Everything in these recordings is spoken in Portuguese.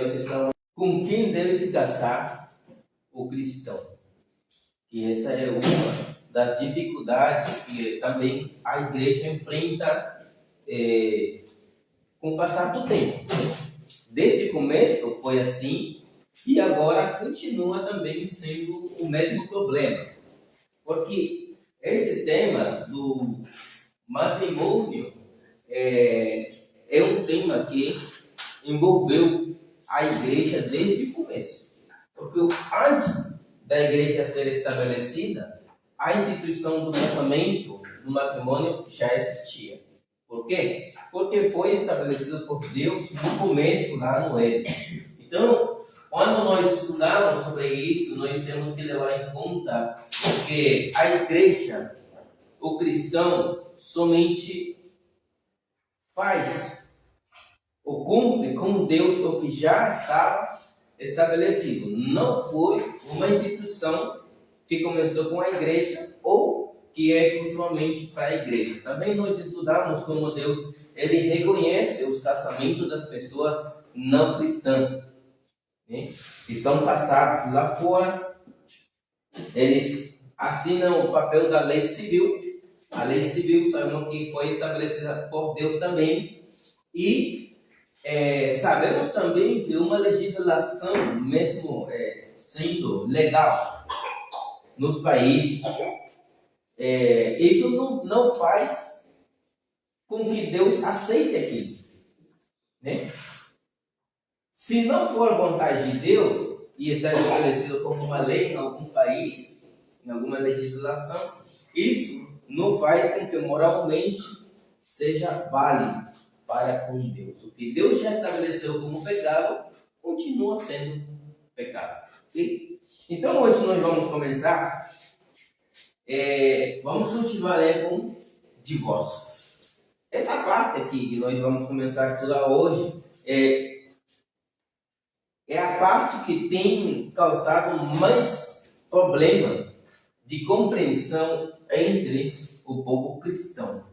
nós estamos com quem deve se casar o cristão. E essa é uma das dificuldades que também a igreja enfrenta com o passar do tempo. Desde o começo foi assim e agora continua também sendo o mesmo problema. Porque esse tema do matrimônio é um tema que envolveu a igreja desde o começo. Porque antes da igreja ser estabelecida, a instituição do casamento, do matrimônio, já existia. Por quê? Porque foi estabelecido por Deus no começo, lá no Éden. Então, quando nós estudamos sobre isso, nós temos que levar em conta que a igreja, o cristão, somente faz ou cumpre com Deus o que já estava estabelecido. Não foi uma instituição que começou com a igreja ou que é exclusivamente para a igreja. Também nós estudamos como Deus ele reconhece os casamentos das pessoas não cristãs, né? Que são casados lá fora. Eles assinam o papel da lei civil. A lei civil sabemos que foi estabelecida por Deus também. E sabemos também que uma legislação, mesmo sendo legal nos países, isso não faz com que Deus aceite aquilo, né? Se não for vontade de Deus e está estabelecido como uma lei em algum país, em alguma legislação, isso não faz com que moralmente seja válido para com Deus. O que Deus já estabeleceu como pecado, continua sendo pecado. Okay? Então hoje nós vamos começar, vamos continuar com divórcio. Essa parte aqui que nós vamos começar a estudar hoje é a parte que tem causado mais problema de compreensão entre o povo cristão.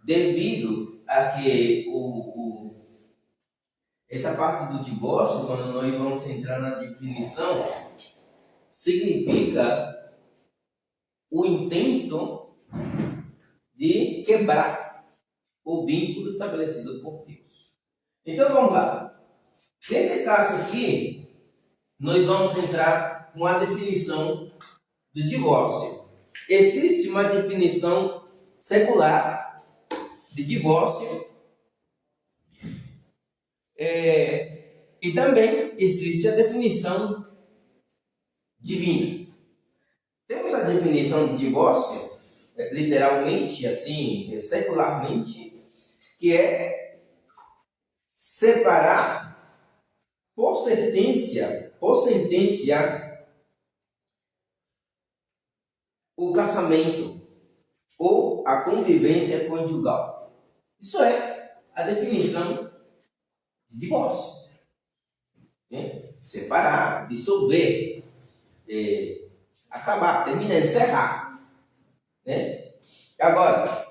Devido a que essa parte do divórcio, quando nós vamos entrar na definição, significa o intento de quebrar o vínculo estabelecido por Deus. Então vamos lá. Nesse caso aqui, nós vamos entrar com a definição do divórcio. Existe uma definição secular de divórcio e também existe a definição divina. Temos a definição de divórcio, literalmente, assim, secularmente, que é separar por sentença o casamento ou a convivência conjugal. Isso é a definição de divórcio. Separar, dissolver, acabar, terminar, encerrar. Agora,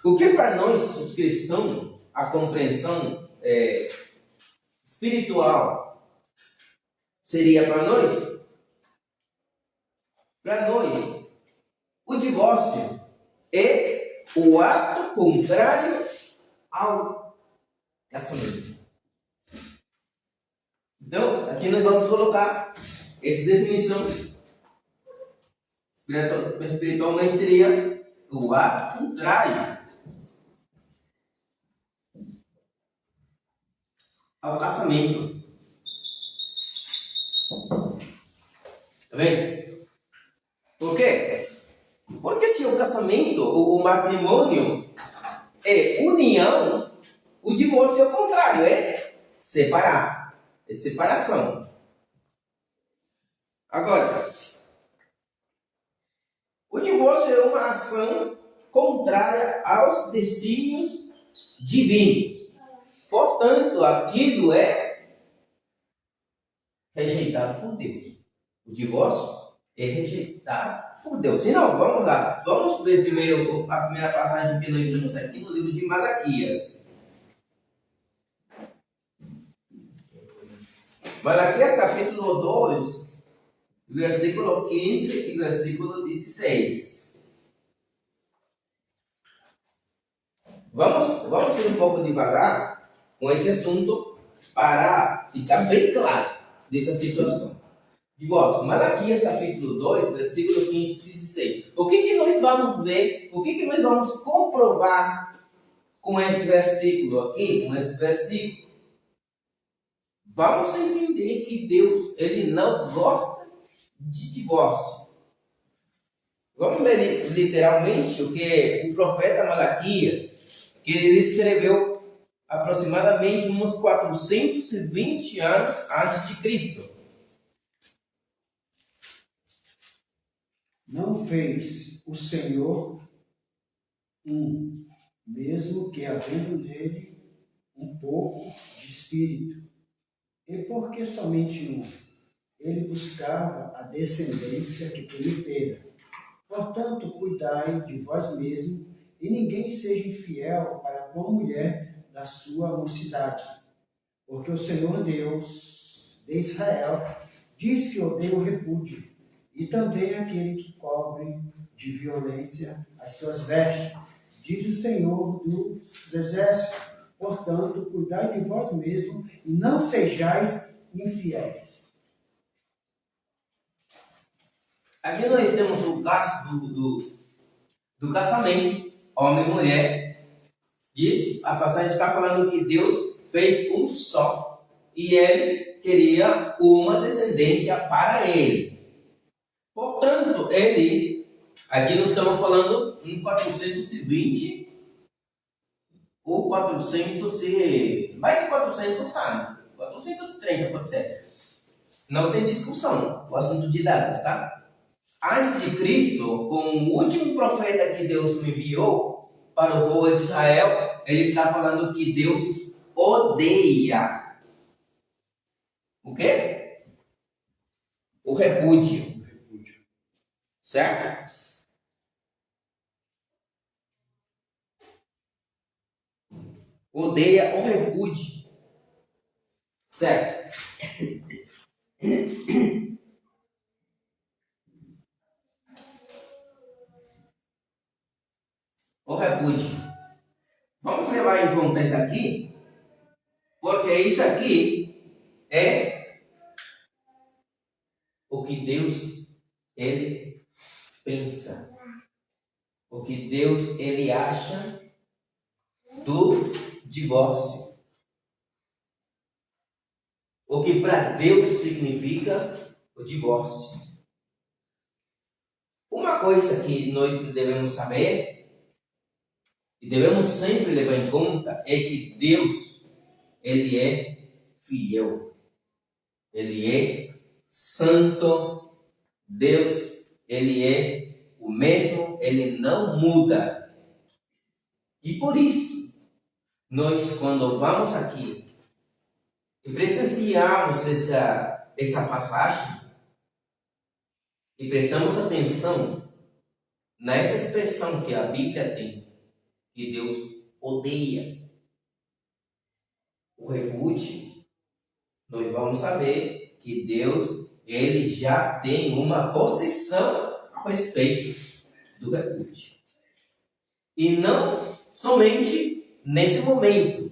o que para nós, os cristãos, a compreensão espiritual seria para nós? Para nós, o divórcio é o ato contrário ao casamento. Então, aqui nós vamos colocar essa definição. Espiritualmente seria o ato contrário ao casamento. Tá vendo? Por quê? Porque se o casamento, o matrimônio é união, o divórcio é o contrário, é separar, é separação. Agora, o divórcio é uma ação contrária aos desígnios divinos. Portanto, aquilo é rejeitado por Deus. O divórcio é rejeitado por Deus. Então, vamos lá. Vamos ver primeiro a primeira passagem que nós vemos aqui no livro de Malaquias. Malaquias capítulo 2, versículo 15 e versículo 16. Vamos ir um pouco devagar com esse assunto para ficar bem claro dessa situação. Divórcio. Malaquias capítulo 2, versículo 15 e 16. O que nós vamos ver, o que nós vamos comprovar com esse versículo aqui, com esse versículo? Vamos entender que Deus, ele não gosta de divórcio. Vamos ler literalmente o que o profeta Malaquias, que ele escreveu aproximadamente uns 420 anos antes de Cristo. Não fez o Senhor mesmo que havendo nele um pouco de espírito, e porque somente ele buscava a descendência que prometera. Portanto, cuidai de vós mesmos, e ninguém seja infiel para com a mulher da sua mocidade. Porque o Senhor Deus de Israel diz que odeia o repúdio, e também aquele que cobre de violência as suas vestes, diz o Senhor dos exércitos. Portanto, cuidai de vós mesmos e não sejais infiéis. Aqui nós temos o caso do casamento, homem e mulher. A passagem está falando que Deus fez um só e ele queria uma descendência para ele. Portanto, aqui nós estamos falando em 420 ou 400 mais de 400 anos, 430 pode ser. Não tem discussão o assunto de datas, tá? Antes de Cristo, com o último profeta que Deus me enviou para o povo de Israel, ele está falando que Deus odeia o quê? O repúdio. Certo? Odeia o repúdio. Certo? O repúdio. Vamos levar em conta isso aqui, porque isso aqui é o que Deus, ele pensa. O que Deus, ele acha do divórcio. O que para Deus significa o divórcio. Uma coisa que nós devemos saber e devemos sempre levar em conta é que Deus, ele é fiel. Ele é santo. Deus, ele é o mesmo, ele não muda. E por isso, nós quando vamos aqui e presenciamos essa passagem e prestamos atenção nessa expressão que a Bíblia tem, que Deus odeia o repúdio, nós vamos saber que Deus, ele já tem uma posição a respeito do repúdio. E não somente nesse momento.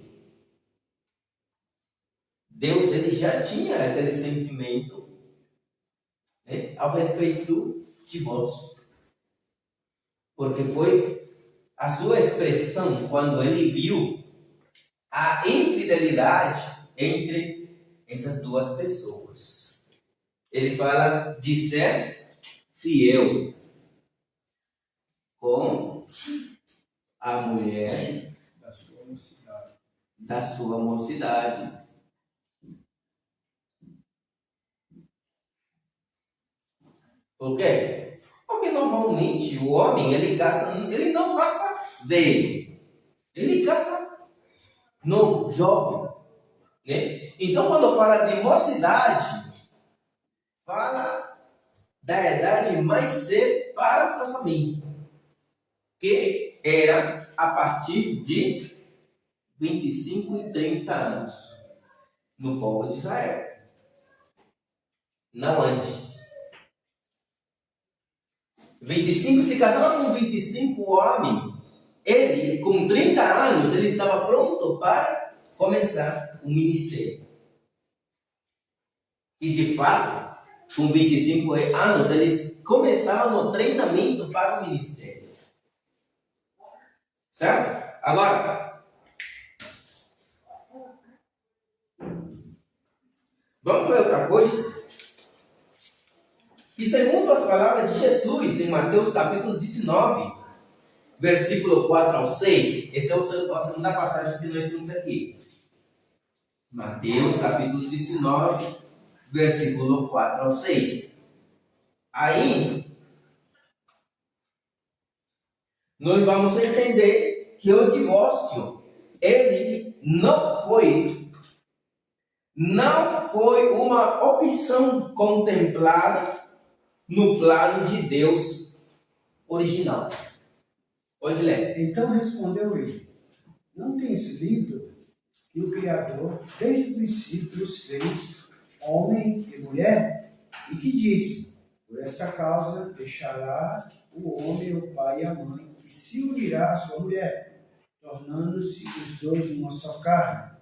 Deus, ele já tinha aquele sentimento, né, ao respeito do divórcio. Porque foi a sua expressão quando ele viu a infidelidade entre essas duas pessoas. Ele fala de ser fiel com a mulher da sua mocidade. Por quê? Porque normalmente o homem, ele não caça velho, ele caça novo, jovem, né? Então quando fala de mocidade, fala da idade mais cedo para o casamento, que era a partir de 25 e 30 anos no povo de Israel. não antes. 25 se casava com 25 homens. Ele, com 30 anos, ele estava pronto para começar o ministério. E de fato, com 25 anos, eles começaram o treinamento para o ministério. Certo? Agora, vamos para outra coisa. E segundo as palavras de Jesus em Mateus capítulo 19, versículo 4 ao 6, essa é a segunda passagem que nós temos aqui. Mateus capítulo 19, versículo 4 ao 6. Aí, nós vamos entender que o divórcio, ele não foi uma opção contemplada no plano de Deus original. Pode ler. Então respondeu ele: não tens lido que o Criador, desde o princípio, os fez homem e mulher? E que disse: por esta causa deixará o homem o pai e a mãe, e se unirá à sua mulher, tornando-se os dois uma só carne.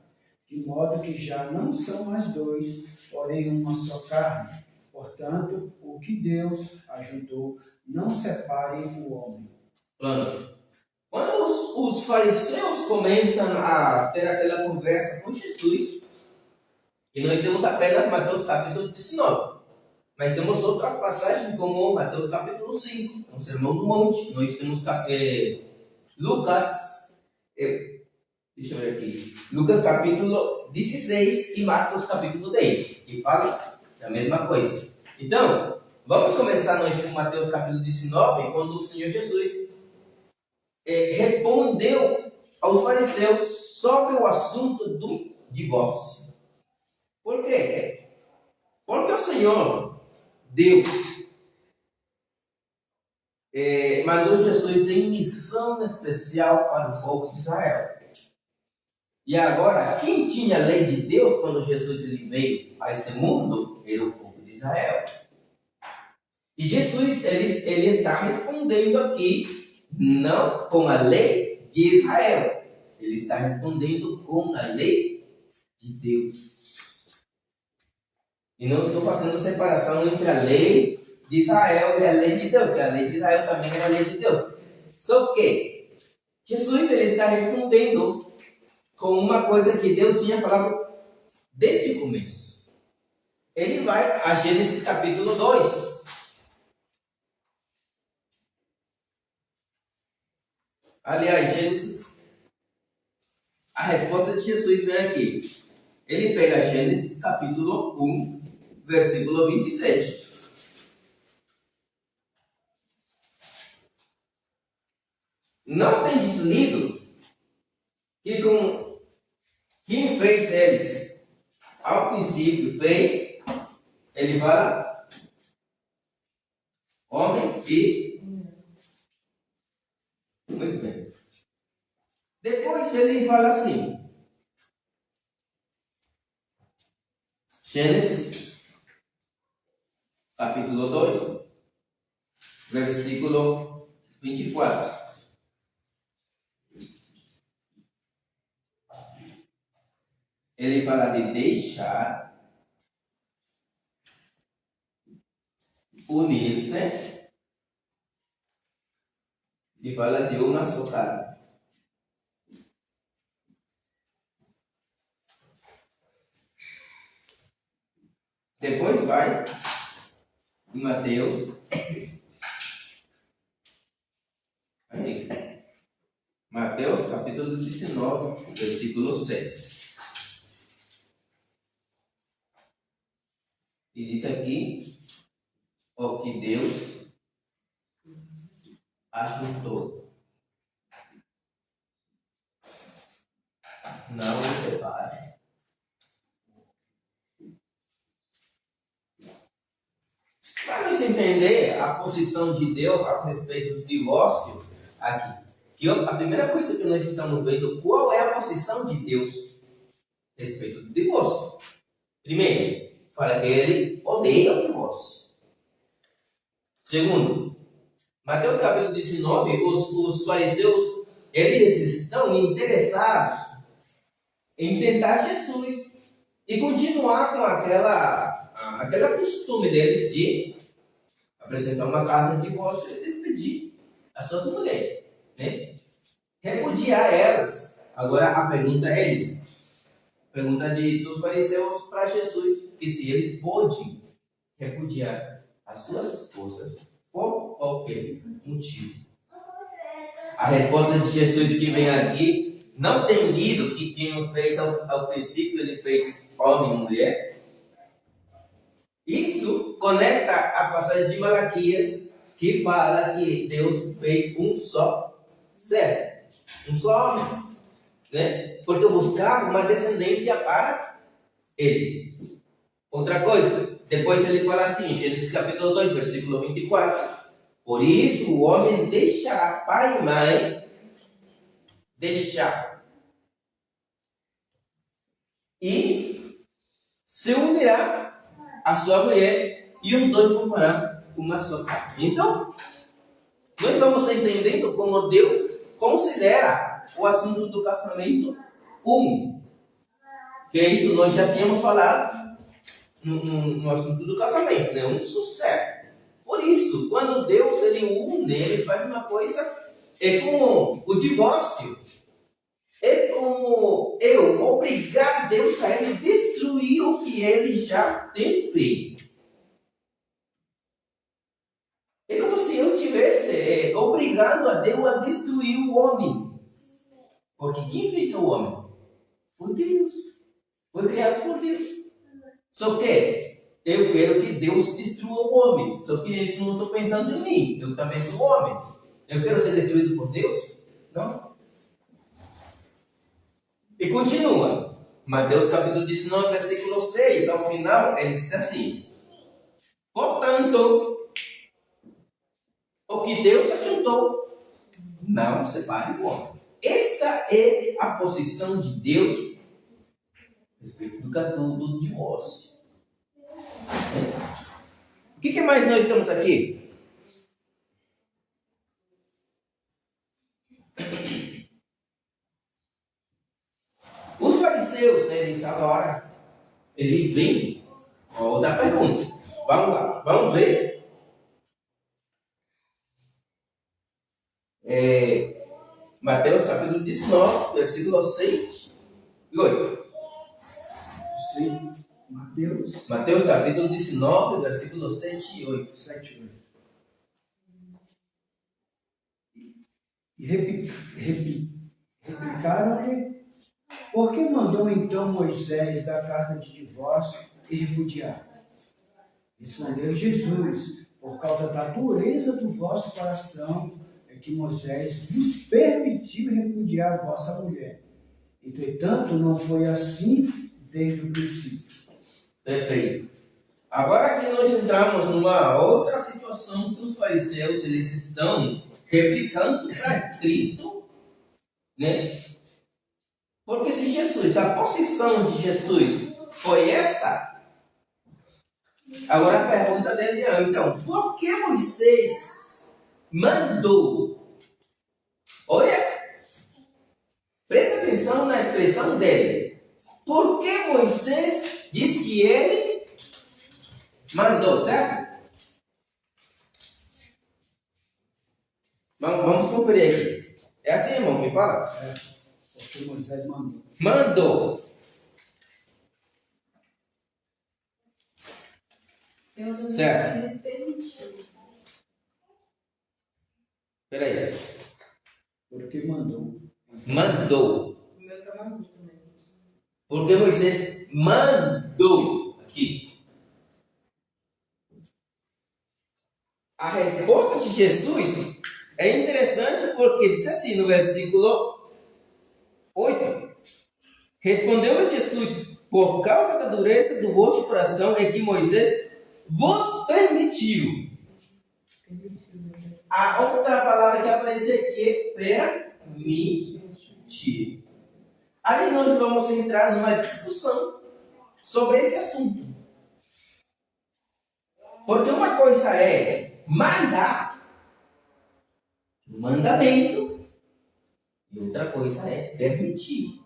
De modo que já não são mais dois, porém uma só carne. Portanto, o que Deus ajuntou, não separe o homem. Quando os fariseus começam a ter aquela conversa com Jesus, e nós temos apenas Mateus capítulo 19, mas temos outras passagens como Mateus capítulo 5, o Sermão do Monte, nós temos Lucas, deixa eu ver aqui, Lucas capítulo 16 e Marcos capítulo 10, que falam a mesma coisa. Então, vamos começar nós com Mateus capítulo 19, quando o Senhor Jesus respondeu aos fariseus sobre o assunto do divórcio. Por quê? Porque o Senhor, Deus, mandou Jesus em missão especial para o povo de Israel. E agora, quem tinha a lei de Deus quando Jesus ele veio a este mundo era o povo de Israel. E Jesus ele está respondendo aqui não com a lei de Israel, ele está respondendo com a lei de Deus. E não estou fazendo separação entre a lei de Israel e a lei de Deus, porque a lei de Israel também era a lei de Deus. Só que Jesus ele está respondendo com uma coisa que Deus tinha falado desde o começo. Ele vai a Gênesis capítulo 2. Aliás, Gênesis, a resposta de Jesus vem aqui. Ele pega Gênesis capítulo 1, versículo 27. Não tendes lido que com quem fez eles? Ao princípio fez, ele fala, homem e... Muito bem. Depois ele fala assim, Gênesis, capítulo 2, versículo 24. Ele fala de deixar, unir-se, e fala de uma só carne. Depois vai em Mateus, aqui, Mateus capítulo 19, versículo 6. E diz aqui, o que Deus ajuntou, não o separe. Para nós entender a posição de Deus a respeito do divórcio, aqui, que a primeira coisa que nós estamos vendo, qual é a posição de Deus a respeito do divórcio. Primeiro, fala que ele odeia o divórcio. Segundo, Mateus capítulo 19, os fariseus, eles estão interessados em tentar Jesus e continuar com aquela costume deles de apresentar uma carta de divórcio e despedir as suas mulheres, né? Repudiar elas. Agora a pergunta é essa. A pergunta dos fariseus para Jesus, que se eles podem repudiar as suas esposas por qualquer motivo. A resposta de Jesus que vem aqui, não tem lido que quem fez ao princípio, ele fez homem e mulher. Isso conecta a passagem de Malaquias, que fala que Deus fez um só ser, um só homem, né? Porque buscava uma descendência para ele. Outra coisa, depois ele fala assim, Gênesis capítulo 2, versículo 24. Por isso o homem deixará pai e mãe, e se unirá à sua mulher, e os dois formarão uma só carne. Então, nós vamos entendendo como Deus considera o assunto do casamento que é isso nós já tínhamos falado no assunto do casamento, né? Um sucesso. Por isso, quando Deus ele une, ele faz uma coisa, é como o divórcio. É como eu obrigar Deus a ele destruir o que ele já tem feito. É como se eu estivesse obrigando a Deus a destruir o homem. Porque quem fez o homem? Foi Deus. Foi criado por Deus. Só que eu quero que Deus destrua o homem. Só que eles não estão pensando em mim. Eu também sou homem. Eu quero ser destruído por Deus? Não. E continua. Mateus capítulo 19, versículo 6. Ao final, ele diz assim: portanto, o que Deus ajuntou, não separe o homem. Essa é a posição de Deus a respeito do divórcio. O que mais nós temos aqui? Os fariseus, eles agora, eles vêm outra pergunta. Vamos lá, vamos ver. Mateus capítulo 19, versículo 6 e 8. Sim, Mateus capítulo 19, versículo 7 e 8. 7 e 8. E replicaram-lhe: por que mandou então Moisés dar carta de divórcio e repudiar? Respondeu Jesus: por causa da dureza do vosso coração é que Moisés vos permitiu repudiar a vossa mulher. Entretanto, não foi assim desde o princípio. Perfeito. Agora que nós entramos numa outra situação que os fariseus eles estão replicando para Cristo, né? Porque se Jesus, a posição de Jesus foi essa, agora a pergunta dele é, então, por que Moisés mandou? Olha, presta atenção na expressão deles. Por que Moisés diz que ele mandou, certo? Vamos conferir aqui. É assim, irmão, me fala? Porque Moisés mandou. Mandou. Certo. Eles permitiram. Peraí. Porque mandou. Mandou. O meu tá maluco também. Porque Moisés mandou aqui. A resposta de Jesus é interessante porque diz assim no versículo 8. Respondeu-lhe Jesus: por causa da dureza do vosso coração é que Moisés vos permitiu. A outra palavra que aparece aqui é permitir. Aí nós vamos entrar numa discussão sobre esse assunto. Porque uma coisa é mandar, um mandamento, e outra coisa é permitir.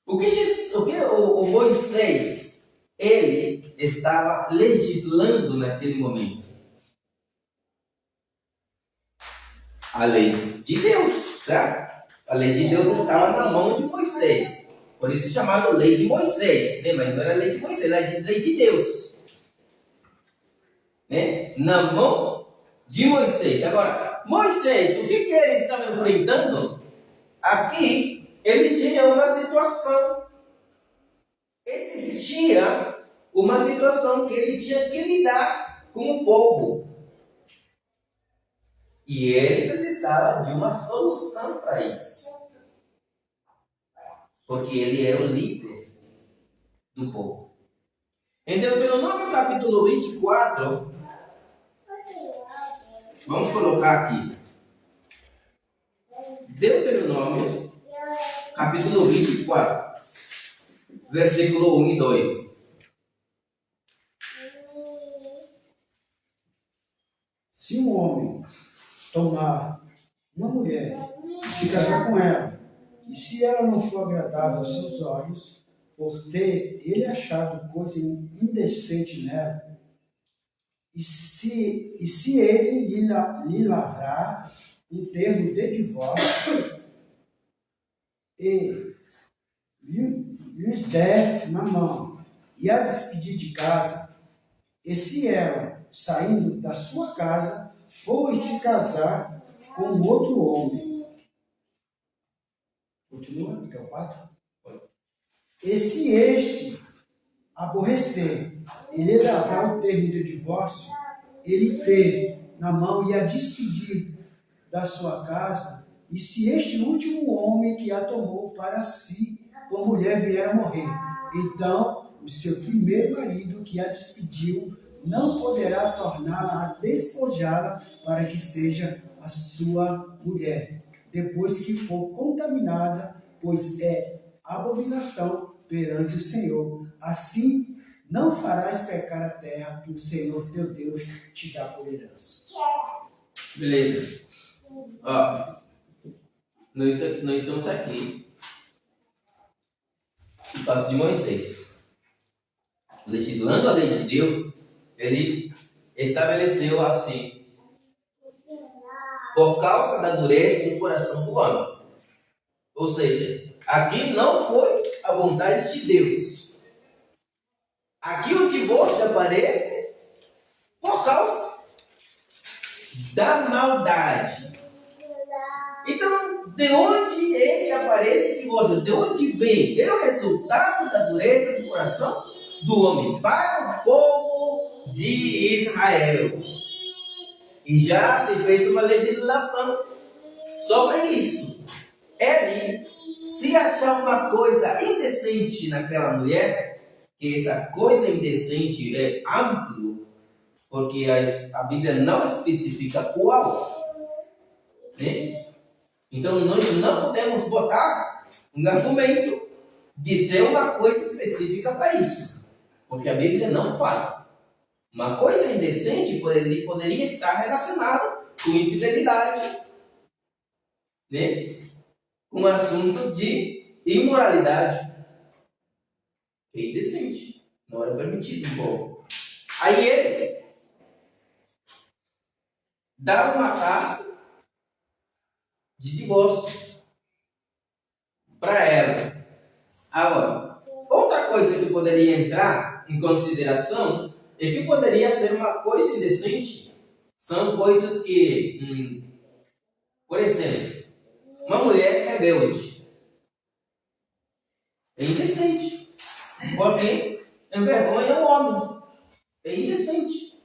O Moisés, ele estava legislando naquele momento a lei de Deus, certo? A lei de Deus estava na mão de Moisés. Por isso é chamado lei de Moisés, né? Mas não era lei de Moisés, era lei de Deus, né? Na mão de Moisés. Agora, Moisés, o que ele estava enfrentando? Aqui, ele tinha uma situação. Existia uma situação que ele tinha que lidar com o povo. E ele precisava de uma solução para isso. Porque ele era o líder do povo. Em Deuteronômio capítulo 24, vamos colocar aqui. Deuteronômio capítulo 24, versículo 1 e 2. Se um homem tomar uma mulher e se casar com ela, e se ela não for agradável aos seus olhos, por ter ele achado coisa indecente nela, e se ele lhe lavrar um termo de divórcio e lhes der na mão e a despedir de casa, e se ela, saindo da sua casa, for e se casar com outro homem. Continua, que é o 4. E se este aborrecer e lhe lavrar o termo de divórcio, ele ter na mão e a despedir da sua casa, e se este último homem que a tomou para si, como mulher, vier a morrer, então o seu primeiro marido que a despediu não poderá torná-la a despojá-la para que seja a sua mulher, depois que for contaminada, pois é abominação perante o Senhor. Assim não farás pecar a terra que o Senhor teu Deus te dá por herança. Beleza. Ó, nós estamos aqui no caso de Moisés. Legislando a lei de Deus, ele estabeleceu assim: por causa da dureza do coração do homem. Ou seja, aqui não foi a vontade de Deus. Aqui o divórcio aparece por causa da maldade. Então, de onde ele aparece esse divórcio? De onde vem? É o resultado da dureza do coração do homem para o povo de Israel. E já se fez uma legislação sobre isso. Ele, se achar uma coisa indecente naquela mulher, que essa coisa indecente é amplo, porque a Bíblia não especifica qual, né? Então nós não podemos botar um argumento de ser uma coisa específica para isso, porque a Bíblia não fala. Uma coisa indecente poderia estar relacionada com infidelidade, né? Com um assunto de imoralidade, que é indecente, não era permitido. Bom, aí ele dá uma carta de divórcio para ela. Agora, outra coisa que poderia entrar em consideração é que poderia ser uma coisa indecente. São coisas que, por exemplo, uma mulher rebelde é indecente, porque envergonha o homem. É indecente,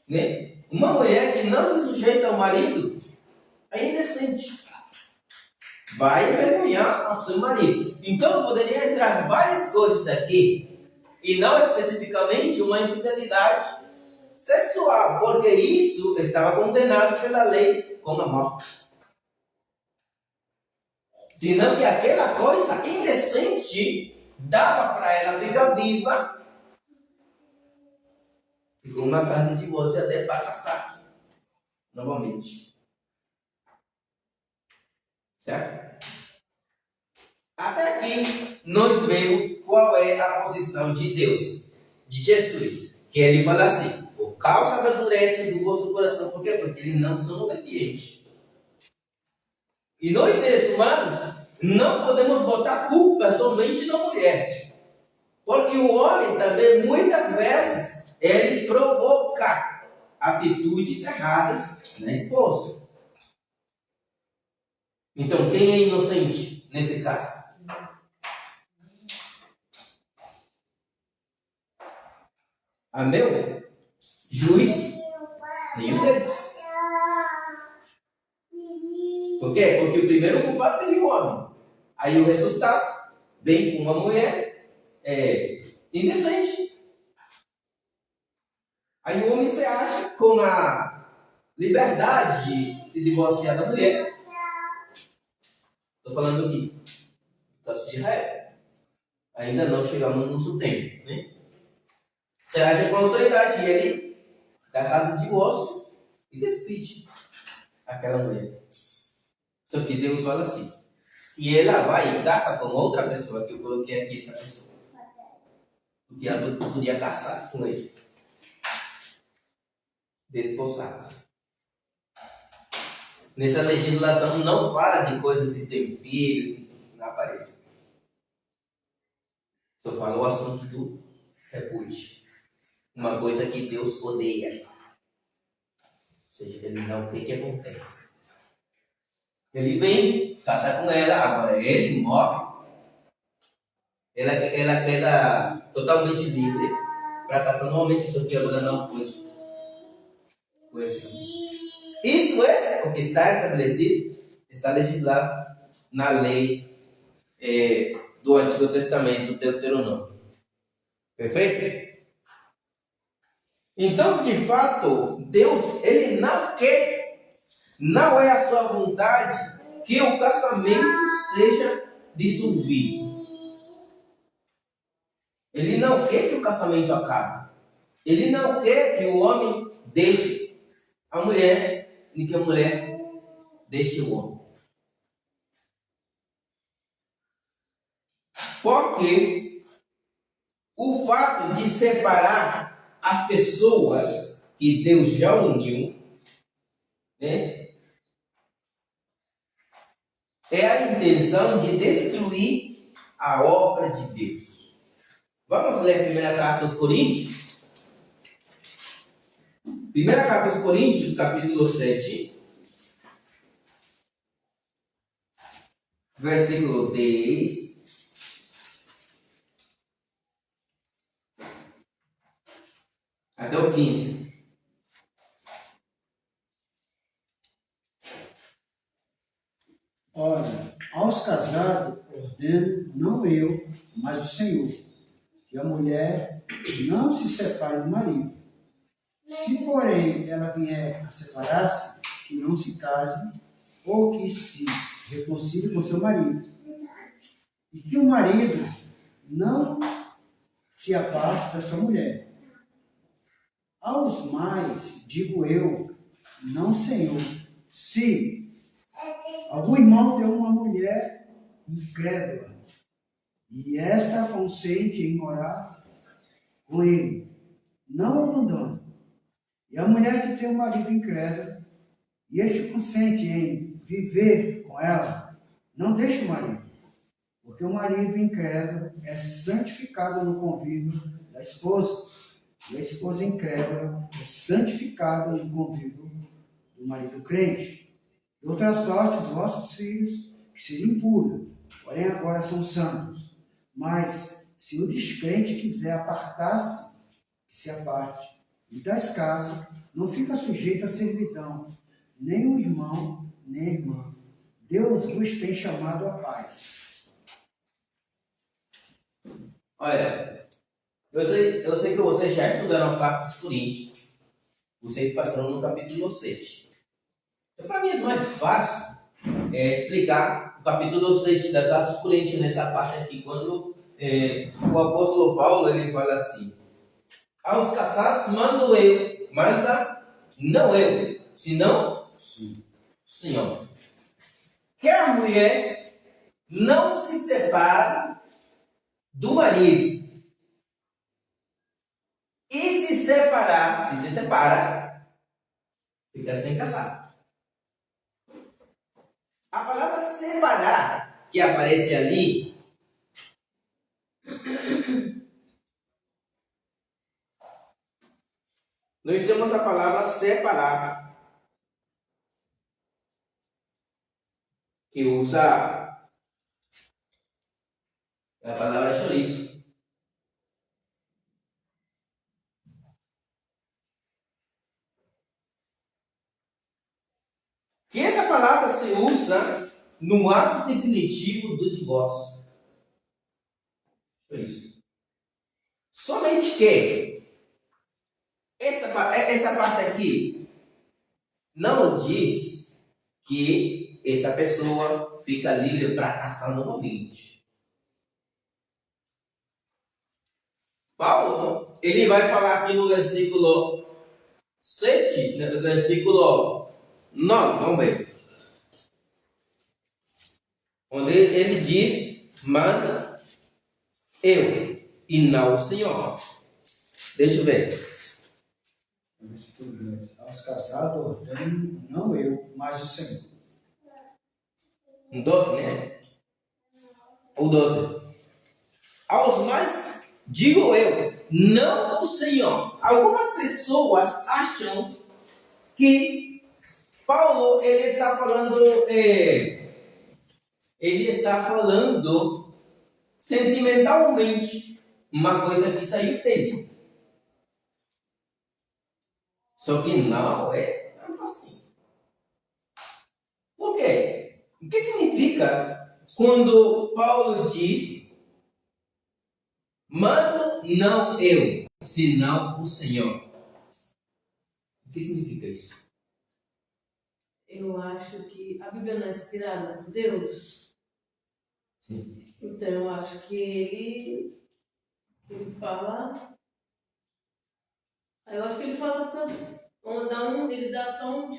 né? Uma mulher que não se sujeita ao marido é indecente. Vai envergonhar o seu marido. Então poderia entrar várias coisas aqui, e não especificamente uma infidelidade sexual, porque isso estava condenado pela lei como a morte. Senão que aquela coisa indecente dava para ela ficar viva e uma carta de divórcio até para casar novamente. Certo? Até aqui nós vemos qual é a posição de Deus, de Jesus, que ele fala assim: por causa da dureza do vosso coração. Por quê? Porque eles não são obedientes. E nós, seres humanos, não podemos botar culpa somente na mulher. Porque o homem também, muitas vezes, ele provoca atitudes erradas na esposa. Então, quem é inocente nesse caso? Amém? Juiz? Nenhum deles. Por quê? Porque o primeiro culpado seria o homem. Aí o resultado vem com uma mulher indecente. Aí o homem se acha com a liberdade de se divorciar da mulher. Estou falando aqui do caso de Israel. Ainda não chegamos no nosso tempo, né? Você acha com a autoridade e ele dá carta de divórcio e despede aquela mulher. Só que Deus fala assim: se ela vai e casa com outra pessoa, que eu coloquei aqui essa pessoa, porque ela poderia casar com ele, desposar. Nessa legislação não fala de coisas se tem filhos, não aparece. Só fala o assunto do repúdio. Uma coisa que Deus odeia. Ou seja, ele não quer que acontece. Ele vem, casa com ela, agora ele morre. Ela queda totalmente livre para casar normalmente, só que agora não pode. Isso é o que está estabelecido, está legislado na lei do Antigo Testamento, do Deuteronômio. Perfeito? Então, de fato, Deus, ele não quer, não é a sua vontade que o casamento seja dissolvido. Ele não quer que o casamento acabe. Ele não quer que o homem deixe a mulher, nem que a mulher deixe o homem. Porque o fato de separar as pessoas que Deus já uniu, né, é a intenção de destruir a obra de Deus. Vamos ler a primeira carta aos Coríntios? Primeira carta aos Coríntios, capítulo 7, versículo 10. Até o 15. Ora, aos casados ordeno, não eu, mas o Senhor, que a mulher não se separe do marido. Se, porém, ela vier a separar-se, que não se case, ou que se reconcilie com seu marido. E que o marido não se aparte da sua mulher. Aos mais, digo eu, não Senhor, se algum irmão tem uma mulher incrédula, e esta consente em morar com ele, não abandone. E a mulher que tem um marido incrédulo, e este consente em viver com ela, não deixe o marido, porque o marido incrédulo é santificado no convívio da esposa, e a esposa incrédula é santificada no convívio do marido crente. De outra sorte, os vossos filhos, que seriam impuros, porém agora são santos. Mas, se o descrente quiser apartar-se, que se aparte. Em tais casos, não fica sujeito à servidão, nem o irmão, nem a irmã. Deus vos tem chamado à paz. Olha, eu sei que vocês já estudaram a carta dos Coríntios. Vocês passaram no capítulo 7. Então, para mim é mais fácil explicar o capítulo 7 da carta dos Coríntios nessa parte aqui, quando o apóstolo Paulo ele fala assim: Aos casados mando eu, manda não eu, senão Sim. o Senhor. Que a mulher não se separe do marido. E se separar, se separa, fica sem casar. A palavra separar, que aparece ali, nós temos a palavra separar, que usa a palavra chouriço. Que essa palavra se usa no ato definitivo do divórcio. Foi isso. Somente que essa parte aqui não diz que essa pessoa fica livre para casar novamente. Paulo, ele vai falar aqui no versículo 7, no versículo 9, vamos ver. Onde ele diz, manda eu e não o Senhor. Deixa eu ver. Aos casados ordeno, não eu, mas o Senhor. 12, né? Ou 12. Aos mais, digo eu, não o Senhor. Algumas pessoas acham que Paulo ele está falando sentimentalmente uma coisa que saiu dele. Só que não é tanto assim. Por quê? O que significa quando Paulo diz mando não eu, senão o Senhor? O que significa isso? Eu acho que a Bíblia não é inspirada por Deus. Sim. Então eu acho que ele fala. Eu acho que ele fala por causa. Ele dá só um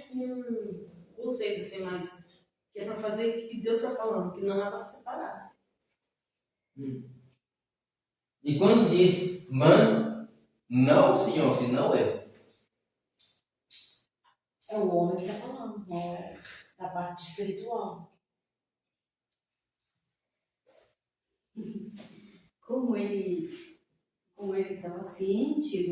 conceito assim, mas que é para fazer o que Deus está falando, que não é para se separar. E quando diz mando não o Senhor, senão eu. É o homem que está falando, não é da parte espiritual. Como ele estava ciente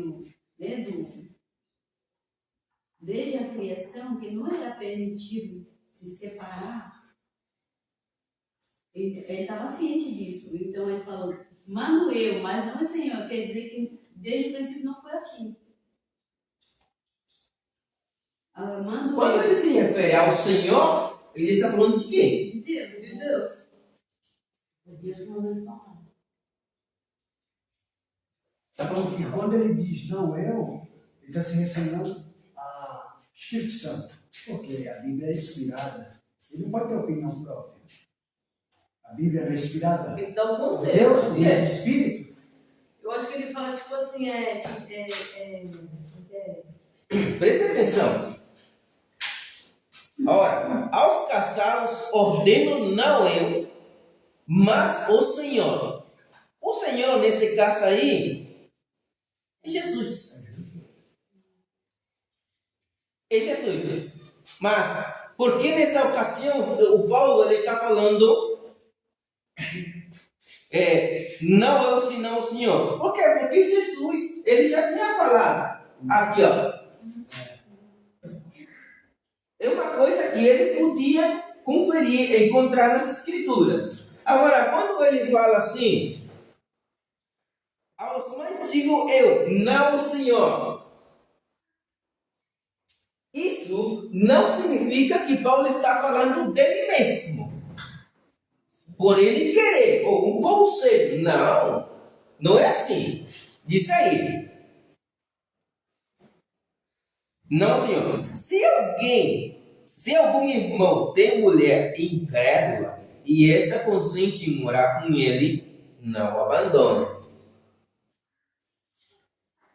desde a criação, que não era permitido se separar, ele estava ciente disso. Então ele falou, mando eu, mas não é Senhor. Quer dizer que desde o princípio não foi assim. Quando ele se refere ao Senhor, ele está falando de quem? De Deus. Deus que mandou ele falar. E quando ele diz não eu, ele está se referindo a Espírito Santo. Porque a Bíblia é inspirada. Ele não pode ter opinião própria. A Bíblia não é inspirada. Ele dá um Por conselho. Deus, é Espírito. Eu acho que ele fala tipo assim, Preste atenção. Ora, aos casados ordeno não eu, mas o Senhor. O Senhor, nesse caso aí, é Jesus. É Jesus. Mas, por que nessa ocasião o Paulo está falando não eu, senão o Senhor? Por quê? Porque Jesus, ele já tinha falado aqui, ó. É uma coisa que eles podiam conferir, encontrar nas Escrituras. Agora, quando ele fala assim, aos mais digo eu, não o Senhor. Isso não significa que Paulo está falando dele mesmo. Por ele querer, ou um conselho. Não, não é assim. Diz aí. Não, Senhor. Se algum irmão tem mulher incrédula e esta consente em morar com ele, não o abandone.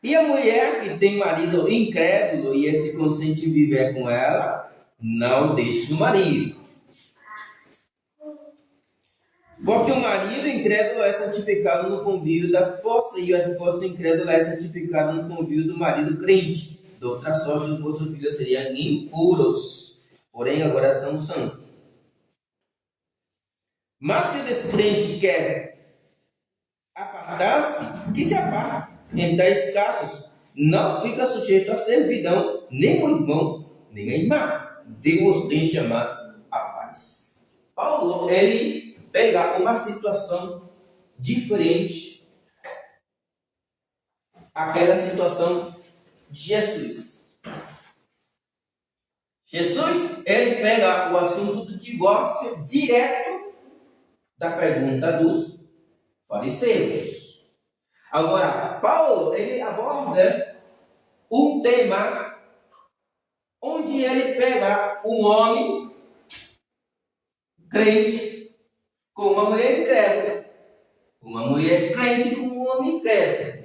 E a mulher que tem marido incrédulo e esse consente em viver com ela, não deixe o marido. Porque o marido incrédulo é santificado no convívio da esposa e a esposa incrédula é santificada no convívio do marido crente. De outra sorte, os vossos filhos seriam impuros, porém agora são santos. Mas se o descrente quer apartar-se, que se aparte. Em tais casos, não fica sujeito à servidão, nem o irmão, nem a irmã. Deus tem chamado a paz. Paulo, ele pega uma situação diferente àquela situação de Jesus. Jesus, ele pega o assunto do divórcio direto da pergunta dos fariseus. Agora, Paulo, ele aborda um tema onde ele pega um homem crente com uma mulher incrédula, uma mulher crente com um homem incrédulo.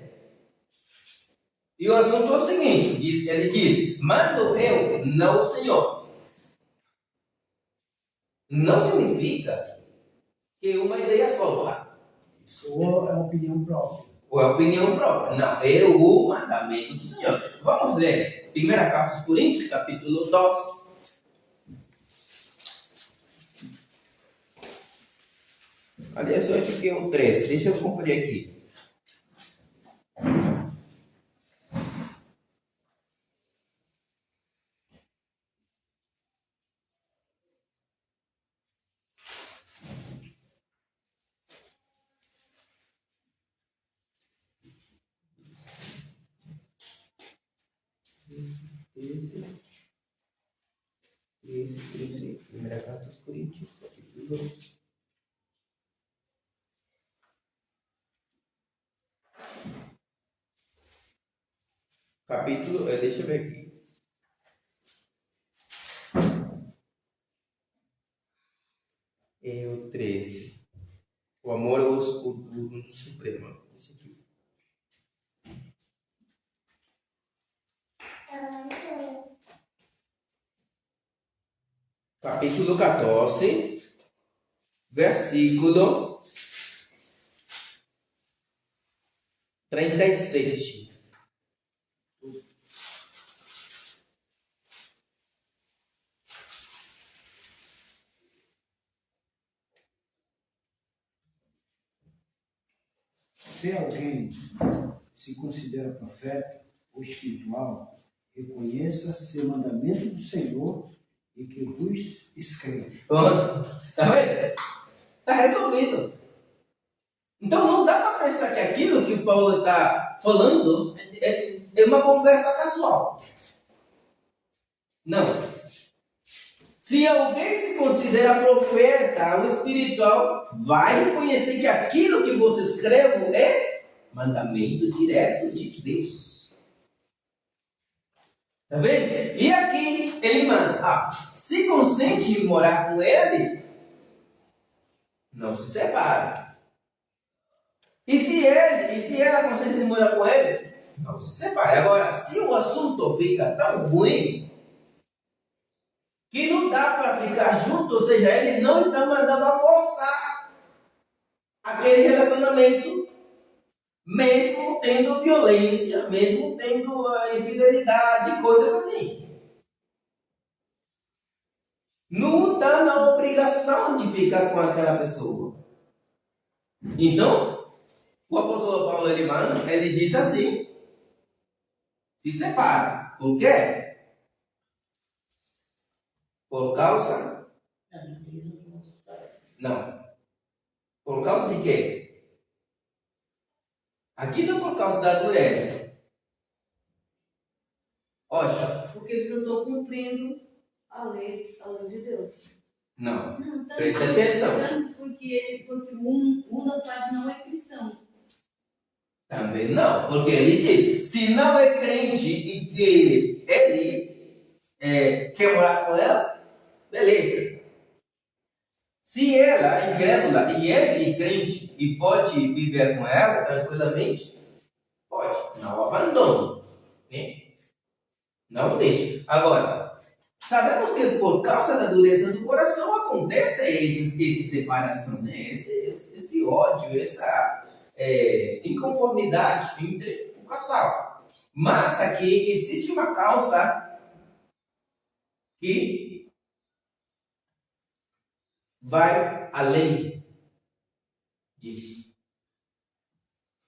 E o assunto é o seguinte, ele diz, mando eu, não o Senhor. Não significa que uma ideia só. Isso é opinião própria. Ou é opinião própria. Não, é o mandamento do Senhor. Vamos ler. 1 Carta aos Coríntios, capítulo 12. Aliás, eu acho que é o 13. Deixa eu conferir aqui. Esse. 1 Carta aos Coríntios, capítulo 12. Capítulo, deixa eu ver aqui. É o 13. O amor é o supremo. Esse aqui. Capítulo 14, versículo 37. Se alguém se considera profeta ou espiritual, reconheça ser mandamento do Senhor e que vos escreve. Pronto. Tá vendo? Tá resolvido. Então não dá para pensar que aquilo que o Paulo está falando é uma conversa casual. Não. Se alguém se considera profeta ou espiritual, vai reconhecer que aquilo que você escreve é mandamento direto de Deus. Tá vendo? E aqui ele manda, se consente em morar com ele, não se separa. E se ela consente em morar com ele, não se separa. Agora, se o assunto fica tão ruim que não dá para ficar junto, ou seja, eles não estão mandando a forçar aquele relacionamento, mesmo tendo violência, mesmo tendo infidelidade, coisas assim. Não está na obrigação de ficar com aquela pessoa. Então, o apóstolo Paulo ele diz assim, se separa. Por quê? Por causa? Não. Por causa de quê? Aqui não é por causa da dureza. Olha. Porque eles não estão cumprindo a lei de Deus. Não. Não, Presta atenção. Tanto porque um das partes não é cristão. Também não, porque ele diz, se não é crente e que ele quer morar com ela, beleza. Se ela é incrédula e ele é crente e pode viver com ela tranquilamente, pode. Não abandone. Né? Não deixe. Agora, sabemos que por causa da dureza do coração acontece essa separação, né? Esse ódio, essa inconformidade entre o casal. Mas aqui existe uma causa que vai além disso.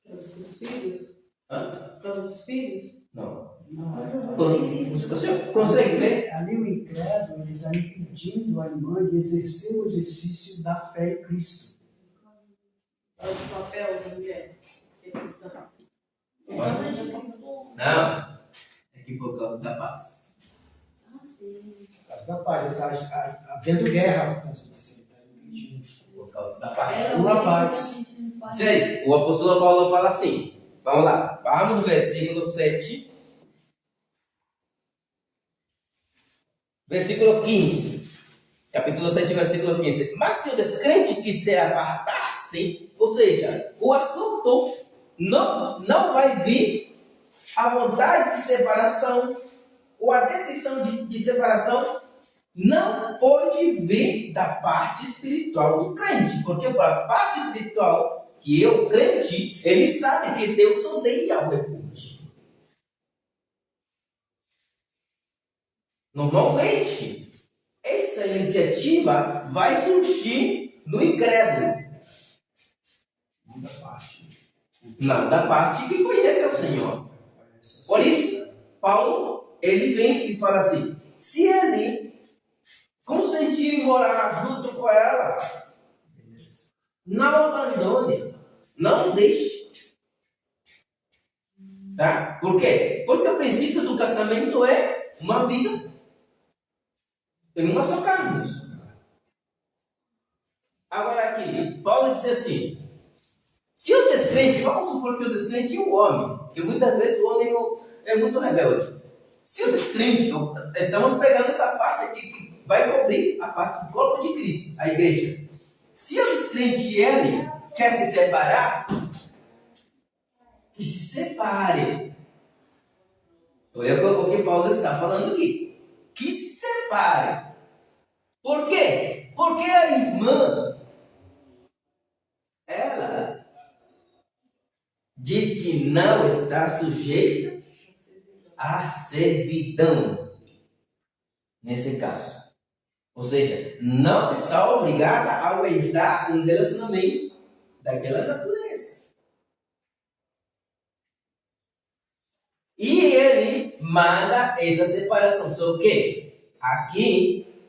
Os filhos? Hã? Os filhos? Não. Não, Você consegue ver? ali o incrédulo ele está impedindo a irmã de exercer o exercício da fé em Cristo. É o papel da mulher. É cristã. Por causa de Cristo. Não. É que por causa da paz. Ah, sim. Por causa da paz, ele está havendo guerra por causa disso, ele está impedindo. Por causa da paz. Uma paz. Isso aí, o apóstolo Paulo fala assim. Vamos lá, vamos no versículo 7. Versículo 15. Capítulo 7, versículo 15. Mas se o descrente quiser apartar-se, ou seja, o assunto não vai vir a vontade de separação, ou a decisão de separação, não pode vir da parte espiritual do crente, porque a parte espiritual que o crente, ele sabe que Deus odeia o repudio. Normalmente, essa iniciativa vai surgir no incrédulo. Não, da parte que conhece o Senhor. Por isso, Paulo, ele vem e fala assim, se ele consentir em morar junto com ela, não abandone, não deixe. Tá? Por quê? Porque o princípio do casamento é uma vida em uma só carne. Agora aqui, Paulo diz assim, se o descrente, vamos supor que o descrente é o homem, que muitas vezes o homem é muito rebelde. Se o descrente, estamos pegando essa parte aqui que vai cobrir a parte do corpo de Cristo, a igreja. Se o descrente ele quer se separar, que se separe. É o que Paulo está falando aqui. Que se separe. Por quê? Porque a irmã, ela diz que não está sujeita à servidão. Nesse caso. Ou seja, não está obrigada a aguentar um relacionamento daquela natureza. E ele manda essa separação. Só que aqui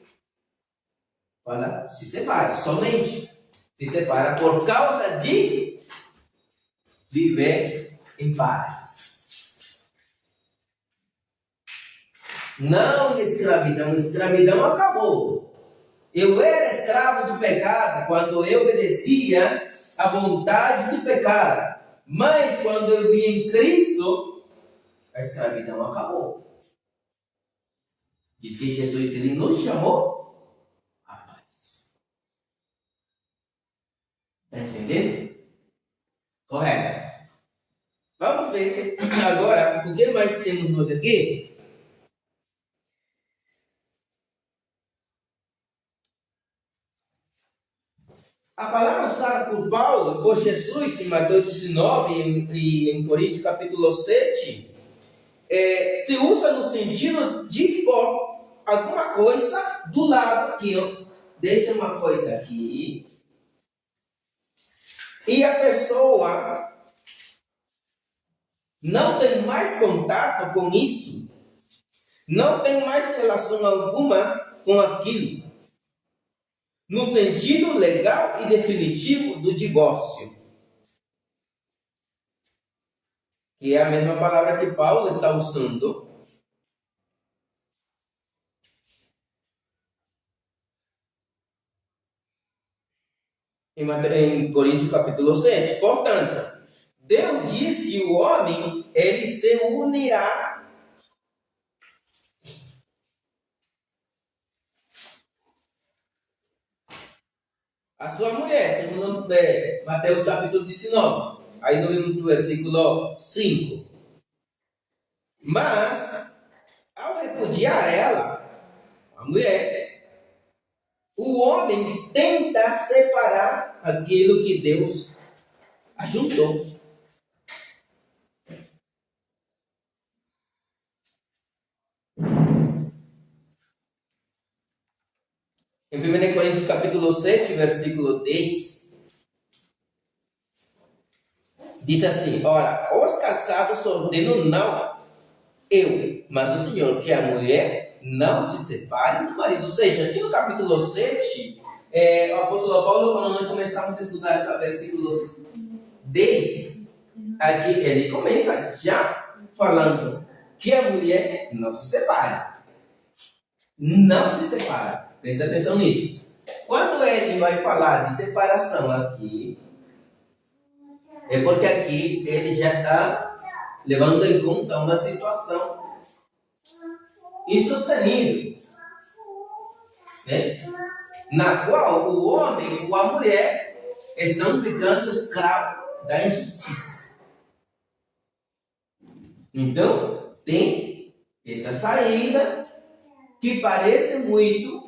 fala, se separa, somente se separa por causa de viver em paz. Não escravidão, escravidão acabou. Eu era escravo do pecado quando eu obedecia à vontade do pecado. Mas quando eu vim em Cristo, a escravidão acabou. Diz que Jesus ele nos chamou à paz. Está entendendo? Correto. Vamos ver agora o que mais temos nós aqui. A palavra usada por Paulo, por Jesus, em Mateus 19 e em Coríntios capítulo 7, se usa no sentido de pôr alguma coisa do lado aqui. Deixa uma coisa aqui. E a pessoa não tem mais contato com isso. Não tem mais relação alguma com aquilo. No sentido legal e definitivo do divórcio. Que é a mesma palavra que Paulo está usando. Em Coríntios capítulo 7. Portanto, Deus diz que o homem, ele se unirá a sua mulher, segundo Mateus capítulo 19. Aí nós vemos no versículo 5. Mas, ao repudiar ela, a mulher, o homem tenta separar aquilo que Deus ajuntou. Em 1 Coríntios capítulo 7, versículo 10, diz assim: ora, os casados ordenam não eu, mas o Senhor, que a mulher não se separe do marido. Ou seja, aqui no capítulo 7, o apóstolo Paulo, quando nós começamos a estudar o versículo 10, aqui ele começa já falando que a mulher não se separa. Não se separa. Presta atenção nisso. Quando ele vai falar de separação aqui, é porque aqui ele já está levando em conta uma situação insostenível, né? Na qual o homem ou a mulher estão ficando escravos da injustiça. Então, tem essa saída que parece muito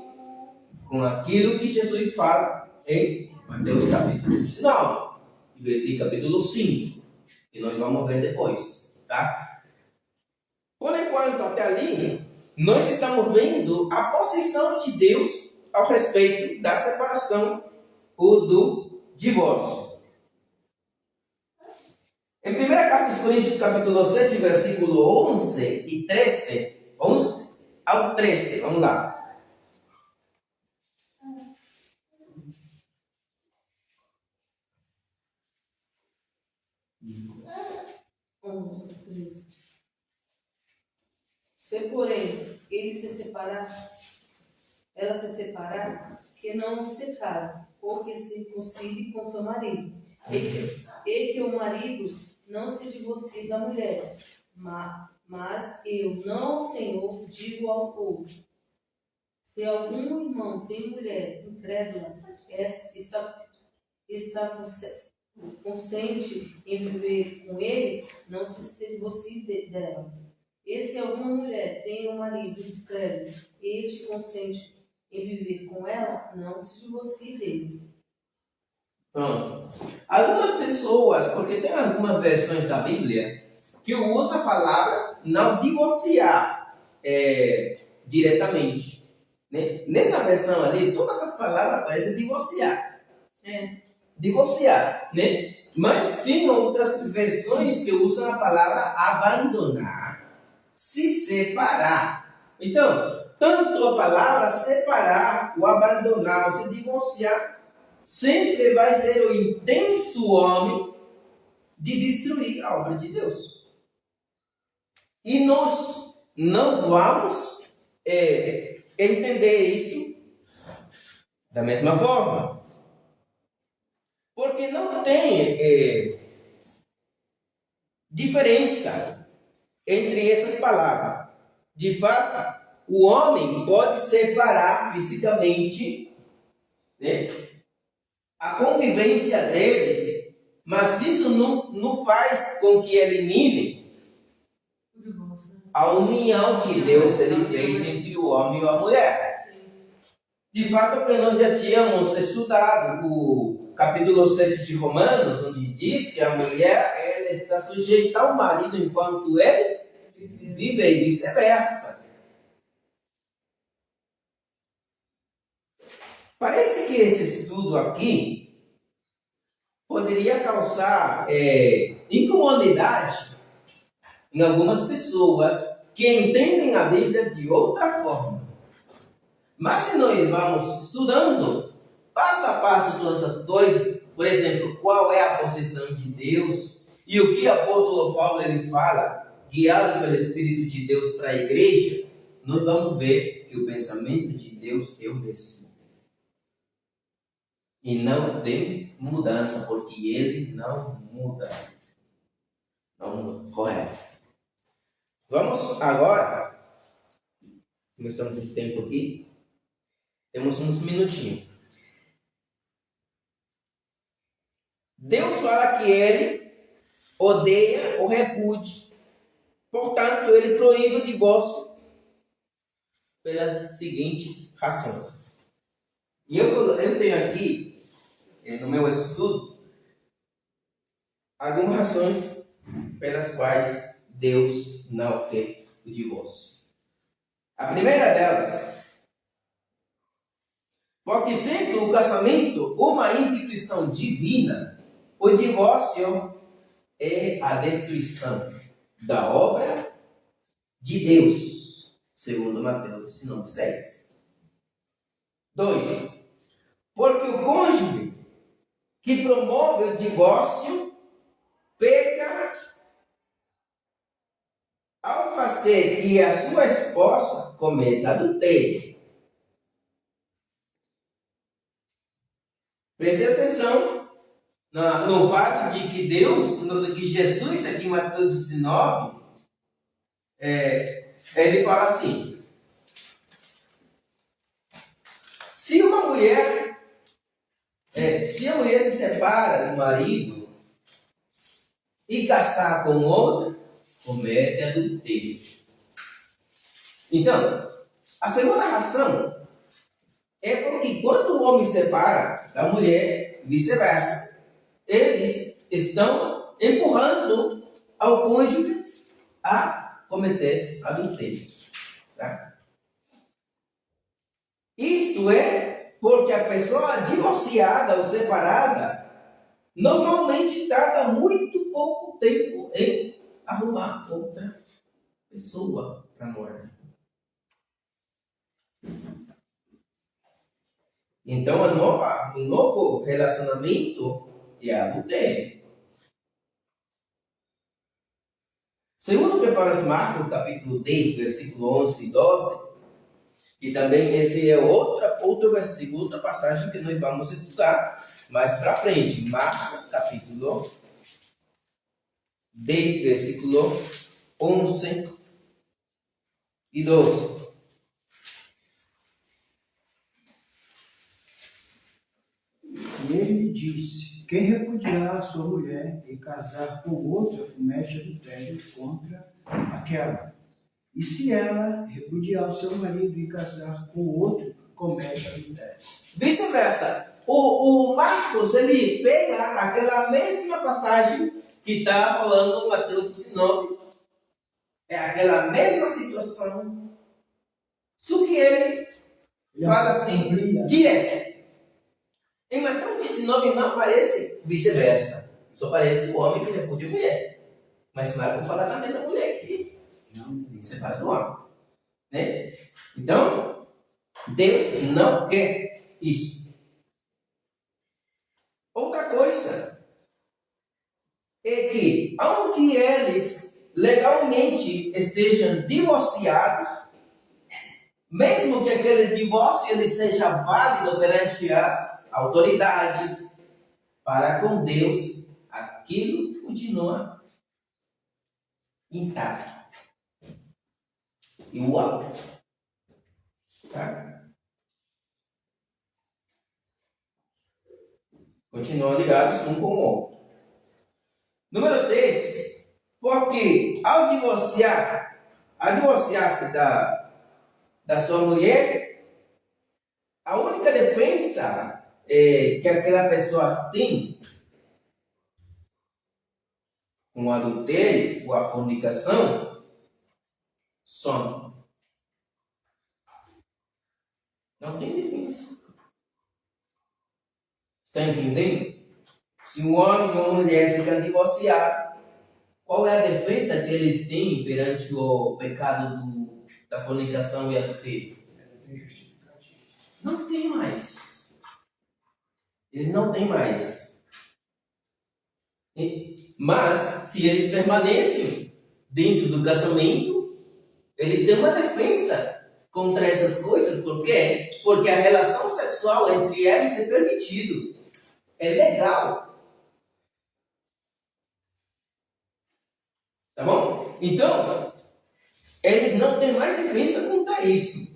com aquilo que Jesus fala em Mateus capítulo 9 e capítulo 5, que nós vamos ver depois, tá? Por enquanto, até ali, nós estamos vendo a posição de Deus ao respeito da separação ou do divórcio. Em 1 carta aos Coríntios, capítulo 7, versículo 11 e 13, 11 ao 13, vamos lá. Se porém ele se separar, ela se separar, que não se case, ou que se reconcilie com seu marido, e que o marido não se divorcie da mulher. Mas eu, não, Senhor, digo ao povo: se algum irmão tem mulher incrédula, está consciente em viver com ele, não se divorcie dela. E se alguma mulher tem um marido incrédulo e este consente em viver com ela, não se divorcie dele. Pronto. Algumas pessoas, porque tem algumas versões da Bíblia que usam a palavra não divorciar diretamente, né? Nessa versão ali, todas as palavras parecem divorciar. Divorciar, né? Mas tem outras versões que usam a palavra abandonar, se separar. Então, tanto a palavra separar, o abandonar, o se divorciar, sempre vai ser o intento do homem de destruir a obra de Deus. E nós não vamos entender isso da mesma forma. Porque não tem diferença entre essas palavras. De fato, o homem pode separar fisicamente, né, a convivência deles, mas isso não faz com que elimine a união que Deus ele fez entre o homem e a mulher. De fato, que nós já tínhamos estudado o capítulo 7 de Romanos, onde diz que a mulher ela está sujeita ao marido enquanto ele vive e vice-versa. Parece que esse estudo aqui poderia causar incomodidade em algumas pessoas que entendem a Bíblia de outra forma. Mas se nós vamos estudando passo a passo todas as coisas, por exemplo, qual é a posição de Deus e o que o apóstolo Paulo ele fala, guiado pelo Espírito de Deus para a igreja, nós vamos ver que o pensamento de Deus é o mesmo. E não tem mudança, porque ele não muda. Não muda. Correto. Vamos agora, como estamos com tempo aqui, temos uns minutinhos. Deus fala que ele odeia ou repudia Portanto, ele proíbe o divórcio pelas seguintes razões. E eu tenho aqui, no meu estudo, algumas razões pelas quais Deus não quer o divórcio. A primeira delas, porque sendo o casamento uma instituição divina, o divórcio é a destruição da obra de Deus, segundo Mateus 9:6. 2. Porque o cônjuge que promove o divórcio peca ao fazer que a sua esposa cometa adultério. Preste atenção no fato de que que Jesus, aqui em Mateus 19, ele fala assim: se uma mulher, se a mulher se separa do marido e casar com outro, comete adultério. Então, a segunda razão é porque quando o homem separa da mulher, vice-versa, eles estão empurrando ao cônjuge a cometer adultério. Tá? Isto é porque a pessoa divorciada ou separada normalmente tarda muito pouco tempo em arrumar outra pessoa para morar. Então, o novo relacionamento é adultério. Segundo o que fala Marcos, capítulo 10, versículo 11 e 12, e também esse é outro versículo, outra passagem que nós vamos estudar mais para frente. Marcos, capítulo 10, versículo 11 e 12. E ele disse: quem repudiar a sua mulher e casar com outra comete adultério contra aquela. E se ela repudiar o seu marido e casar com outro, comete adultério. Vice-versa. O Marcos, ele pega aquela mesma passagem que está falando no Mateus 19. É aquela mesma situação. Só que ele fala assim, direto. Em Mateus 19 não aparece vice-versa. Só aparece o homem que repudia a mulher. Mas Marcos fala também da mulher que não separa do homem. Né? Então, Deus não quer isso. Outra coisa é que, aunque eles legalmente estejam divorciados, mesmo que aquele divórcio ele seja válido perante as autoridades, para com Deus, aquilo continua intacto. Igual. Tá? Continuam ligados um com o outro. Número 3. Porque ao divorciar-se da sua mulher, a única defesa que aquela pessoa tem com o adultério ou a fornicação, sono. Não tem defesa. Está entendendo? Se um homem ou uma mulher ficam divorciados, qual é a defesa que eles têm perante o pecado da fornicação e adultério? Não tem justificativa. Não tem mais. Eles não têm mais. Mas, se eles permanecem dentro do casamento, eles têm uma defesa contra essas coisas. Por quê? Porque a relação sexual entre eles é permitido. É legal. Tá bom? Então, eles não têm mais defesa contra isso.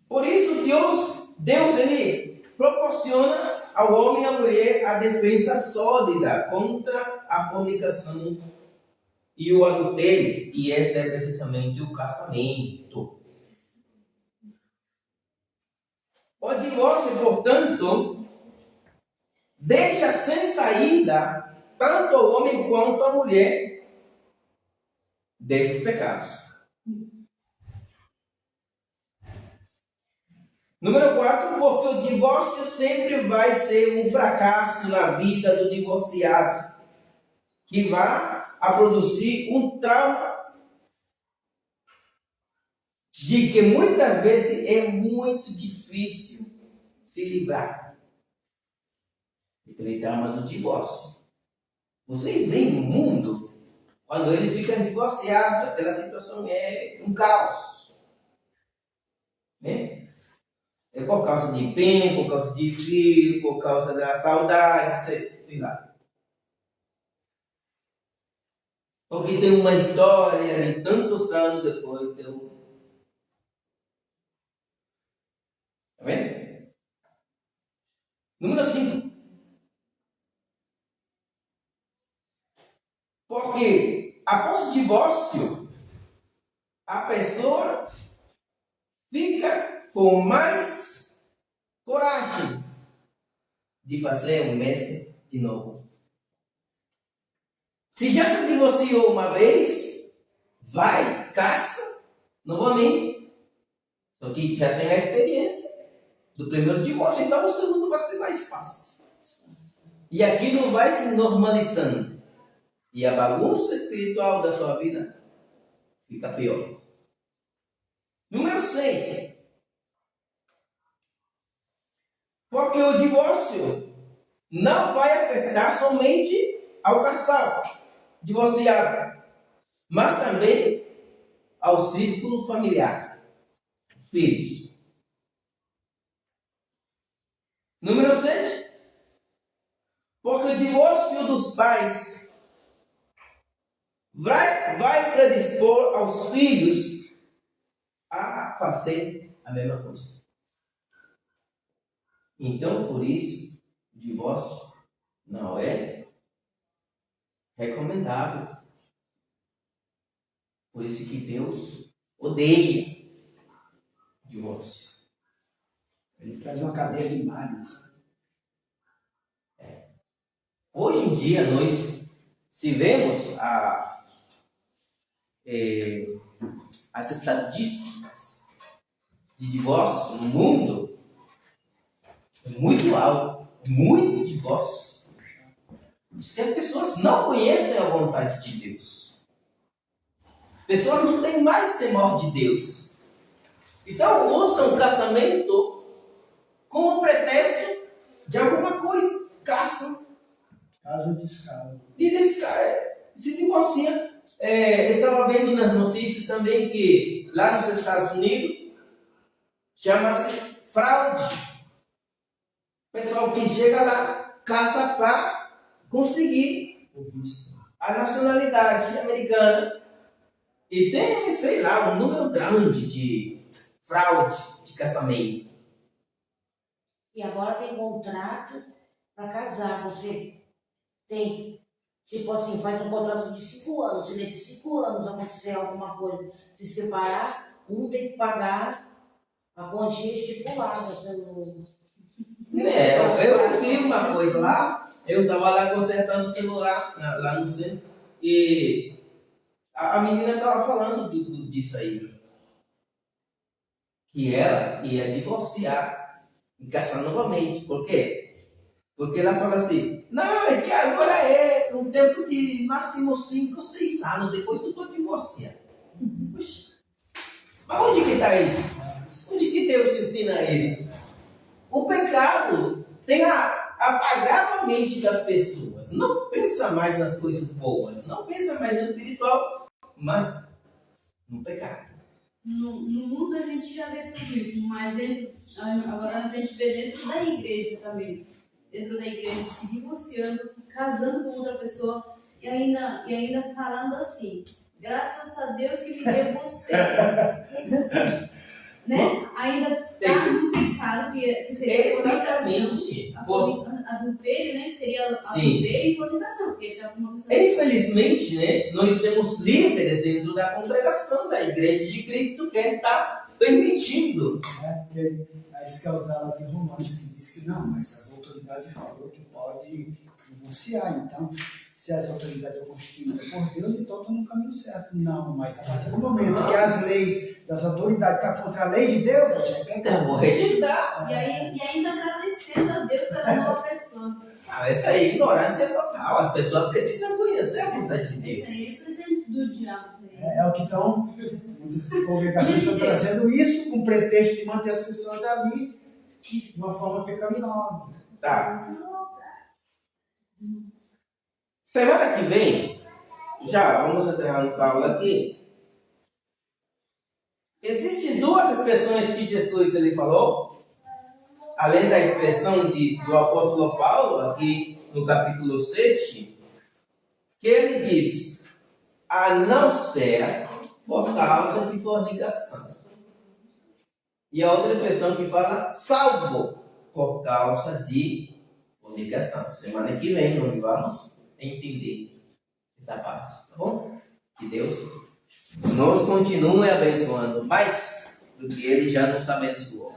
Por isso, Deus ele proporciona ao homem e à mulher a defesa sólida contra a fornicação e o adultério, e este é precisamente o casamento. O divórcio, portanto, deixa sem saída tanto o homem quanto a mulher desses pecados. Número 4, porque o divórcio sempre vai ser um fracasso na vida do divorciado, que vai a produzir um trauma de que muitas vezes é muito difícil se livrar. Aquele trauma do divórcio. Vocês veem no mundo, quando ele fica divorciado, aquela situação é um caos. Né? É por causa de bem, por causa de filho, por causa da saudade, sei lá. Porque tem uma história de tantos anos depois. Tá vendo? Número 5. Porque após o divórcio, a pessoa fica com mais coragem de fazer o mesmo de novo. Se já se divorciou uma vez, vai, casa novamente. Só que já tem a experiência do primeiro divórcio, então o segundo vai ser mais fácil. E aquilo vai se normalizando. E a bagunça espiritual da sua vida fica pior. Número 6. Porque o divórcio não vai afetar somente ao casal divorciado, mas também ao círculo familiar, filhos. Número 7. Porque o divórcio dos pais vai predispor aos filhos a fazer a mesma coisa. Então, por isso, o divórcio não é recomendável. Por isso que Deus odeia o divórcio. Ele traz uma cadeia de malhas. Hoje em dia, nós, se vemos as estatísticas de divórcio no mundo, é muito alto, muito divórcio. Porque as pessoas não conhecem a vontade de Deus. As pessoas não têm mais temor de Deus. Então usam o casamento como pretexto de alguma coisa. Caçam. Caso descaro. E se divorcia. Estava vendo nas notícias também que lá nos Estados Unidos chama-se fraude. Pessoal que chega lá, caça para conseguir a nacionalidade americana. E tem, sei lá, um número grande de fraude de casamento. E agora tem contrato para casar. Você tem, tipo assim, faz um contrato de 5 anos. Se nesses 5 anos acontecer alguma coisa, se separar, um tem que pagar a quantia estipulada pelo... Eu vi uma coisa lá, eu estava lá consertando o celular, lá no centro, e a menina estava falando disso aí. Que ela ia divorciar e casar novamente. Por quê? Porque ela fala assim, não, é que agora é um tempo de máximo 5 ou 6 anos, depois eu vou divorciar. Puxa, mas onde que está isso? Onde que Deus ensina isso? O pecado tem a apagar a mente das pessoas. Não pensa mais nas coisas boas, não pensa mais no espiritual, mas no pecado. No mundo a gente já vê tudo isso, mas agora a gente vê dentro da igreja também. Dentro da igreja, se divorciando, casando com outra pessoa e ainda falando assim, graças a Deus que me deu você. Né? Ainda está no pecado que seria Exatamente. adultério, né? Que seria Sim. adultério e fornicação, porque tá uma pessoa. Infelizmente, né, nós temos líderes dentro da congregação da Igreja de Cristo que está permitindo. Né? Porque é isso que é usado aqui em Romanos, que diz que não, mas as autoridades falou que pode denunciar. Então, se as autoridades são constituídas por Deus, então estão no caminho certo. Não, mas a partir do momento que as leis das autoridades estão contra a lei de Deus, a gente é Então, vou rejeitar. E ainda agradecendo a Deus pela nova pessoa. Essa aí é ignorância total. As pessoas precisam conhecer a vontade de Isso Deus. aí é presente do diabo. Isso aí. É o que estão, muitas congregações estão trazendo isso com o pretexto de manter as pessoas ali de uma forma pecaminosa. Tá. Semana que vem, já vamos encerrar nossa aula aqui. Existem duas expressões que Jesus ele falou, além da expressão do apóstolo Paulo, aqui no capítulo 7, que ele diz, a não ser por causa de fornicação. E a outra expressão que fala, salvo por causa de fornicação. Semana que vem nós vamos entender essa parte, tá bom? Que Deus nos continue abençoando mais do que Ele já nos abençoou.